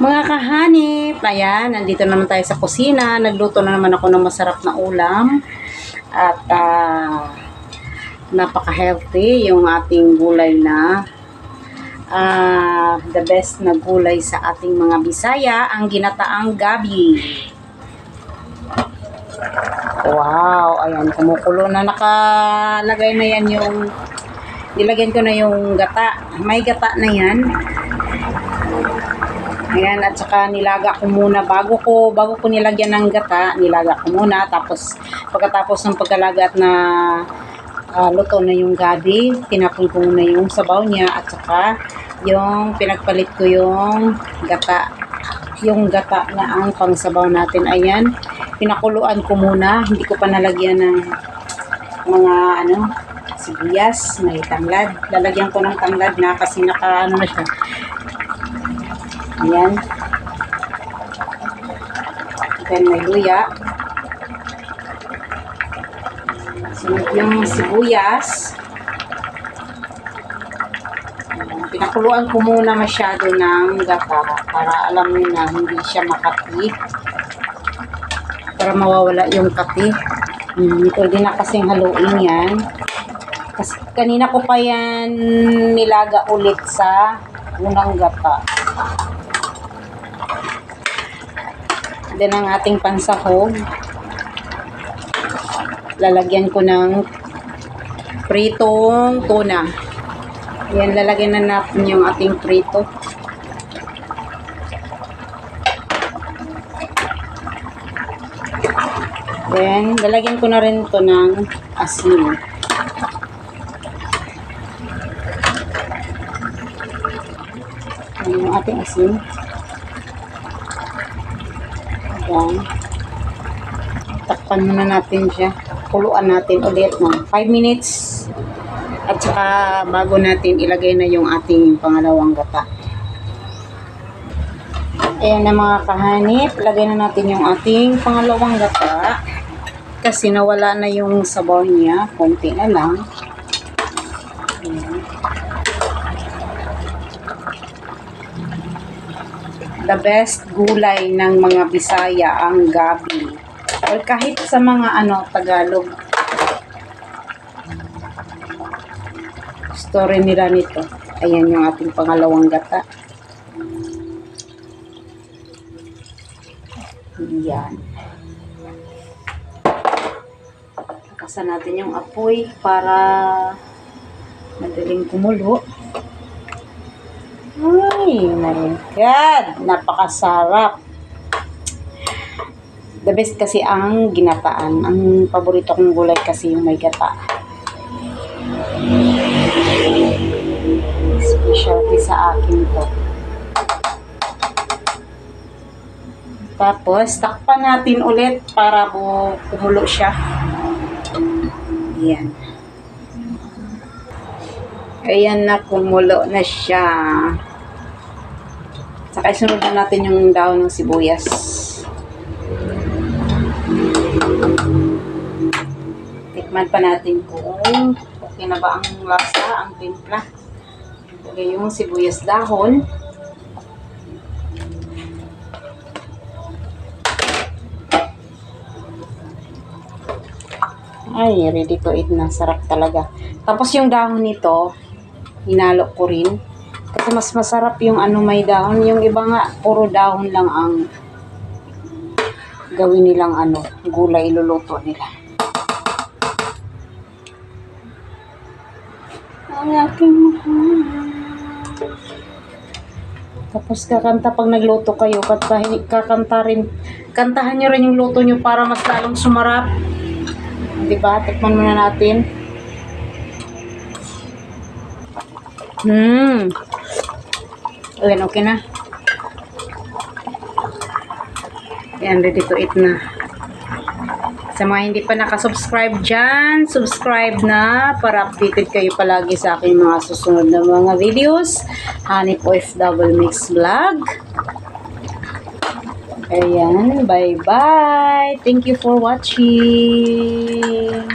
Mga kahanip, ayan, nandito naman tayo sa kusina. Nagluto na naman ako ng masarap na ulam. At napaka-healthy yung ating gulay na the best na gulay sa ating mga Bisaya, ang ginataang gabi. Wow, ayan, kumukulo na, nakalagay na yan yung, nilagyan ko na yung gata. May gata na yan. Ayan, at saka nilaga ko muna bago ko nilagyan ng gata, nilaga ko muna, tapos pagkatapos ng pagkalaga at na luto na yung gabi, tinapon ko muna yung sabaw niya, at saka yung pinagpalit ko yung gata na ang pangsabaw natin. Ayan, pinakuluan ko muna, hindi ko pa nalagyan ng mga sibuyas, may tanglad. Lalagyan ko ng tanglad na kasi na siya. Ayan. Then may luya. Sunod yung sibuyas. Pinakuluan ko muna masyado ng gata para alam niyo na hindi siya makati. Para mawawala yung kati. Pwede na kasing haluin yan. Kasi kanina ko pa yan nilaga ulit sa unang gata. Then ang ating pansahog, lalagyan ko ng pritong tuna. Yan, lalagyan na natin yung ating prito. Then lalagyan ko na rin to ng asin. Yan yung ating asin. Yan. Takpan muna natin siya. Kuluan natin ulit ng 5 minutes. At saka bago natin ilagay na yung ating pangalawang gata. Ayan na mga kahanip. Ilagay na natin yung ating pangalawang gata. Kasi nawala na yung sabaw niya. Konti na lang. Ayan. The best gulay ng mga Bisaya ang gabi. Or kahit sa mga Tagalog. Story nila nito. Ayan yung ating pangalawang gata. Ayan. Takasan natin yung apoy para madaling kumulo. Ay, my God! Napakasarap! The best kasi ang ginataan. Ang paborito kong gulay kasi yung may gata. Specialty sa akin to. Tapos, takpan natin ulit para kumulo siya. Ayan. Ayan na, kumulo na siya. Saka isunod na natin yung dahon ng sibuyas. Tikman pa natin kung okay na ba ang lasa, ang timpla. Lagay yung sibuyas dahon. Ay, ready to eat na. Sarap talaga. Tapos yung dahon nito, hinalo ko rin. Kasi mas masarap yung may dahon. Yung iba nga, puro dahon lang ang gawin nilang gulay iluluto nila. Ang aking mahal. Tapos kakanta pag nagluto kayo, kantahan nyo rin yung luto nyo para mas lalong sumarap. Diba? Tikman muna natin. Ayan, okay na. Ayan, ready to eat na. Sa mga hindi pa nakasubscribe dyan, subscribe na para updated kayo palagi sa aking mga susunod na mga videos. Hanip OFW Mix Vlog. Ayan, bye-bye. Thank you for watching.